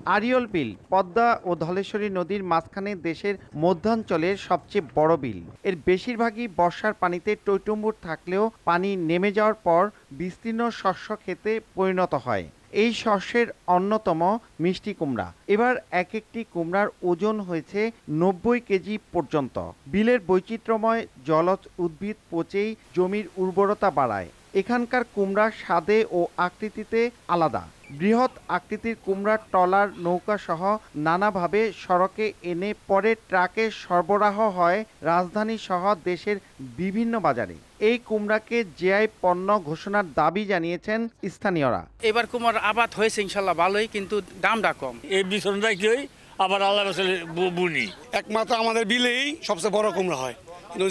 আড়িয়ল বিল পদ্মা ও ধলেশ্বরী নদীর মাঝখানে দেশের মধ্যাঞ্চলের সবচেয়ে বড় বিল। এর বেশিরভাগই বর্ষার পানিতে টইটুম্বুর থাকলেও পানি নেমে যাওয়ার পর বিস্তীর্ণ শস্য ক্ষেতে পরিণত হয়। এই শস্যের অন্যতম মিষ্টি কুমড়া। এবার এক একটি কুমড়ার ওজন হয়েছে ৯০ কেজি পর্যন্ত। বিলের বৈচিত্র্যময় জলজ উদ্ভিদ পচেই জমির উর্বরতা বাড়ায়। এখানকার কুমড়া স্বাদে ও আকৃতিতে আলাদা। বৃহৎ আকৃতির কুমড়ার ট্রলার নৌকা সহ নানাভাবে সড়কে এনে পরে ট্রাকে সরবরাহ হয় রাজধানী সহ দেশের বিভিন্ন বাজারে। এই কুমড়াকে জিআই পণ্য ঘোষণার দাবি জানিয়েছেন স্থানীয়রা। এবার কুমড়ার আবাদ হয়েছে ইনশাল্লাহ ভালোই, কিন্তু দামটা কম। এই বিছনটা কি হয় আবার আল্লাহ রসুলের বুনি একমাত্র আমাদের বিলেই সবচেয়ে বড় কুমড়া হয়,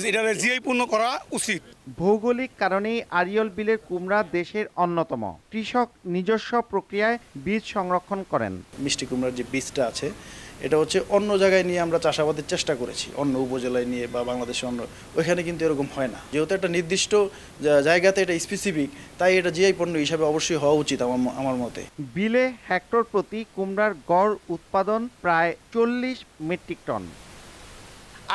এটা জিআই পূর্ণ করা উচিত। ভৌগোলিক কারণেই আড়িয়ল বিলের কুমড়া দেশের অন্যতম। কৃষক নিজস্ব প্রক্রিয়ায় বীজ সংরক্ষণ করেন। মিষ্টি কুমড়ার যে বীজটা আছে এটা হচ্ছে অন্য জায়গায় নিয়ে আমরা চাষাবাদের চেষ্টা করেছি, অন্য উপজেলায় নিয়ে বা বাংলাদেশে অন্য, ওইখানে কিন্তু এরকম হয় না। যেহেতু একটা নির্দিষ্ট জায়গাতে এটা স্পেসিফিক, তাই এটা জিআই পণ্য হিসাবে অবশ্যই হওয়া উচিত আমার মতে। বিলে হেক্টর প্রতি কুমড়ার গড় উৎপাদন প্রায় ৪০ মেট্রিক টন।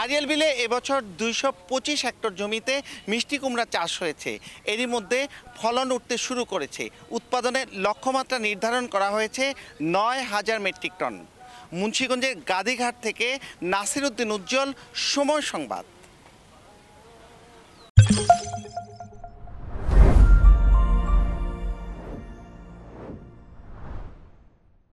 আড়িয়াল বিলে এবছর ২২৫ হেক্টর জমিতে মিষ্টি কুমড়া চাষ হয়েছে। এরই মধ্যে ফলন উঠতে শুরু করেছে। উৎপাদনের লক্ষ্যমাত্রা নির্ধারণ করা হয়েছে ৯,০০০ মেট্রিক টন। মুন্সিগঞ্জের গাদিঘাট থেকে নাসির উদ্দিন উজ্জ্বল, সময় সংবাদ।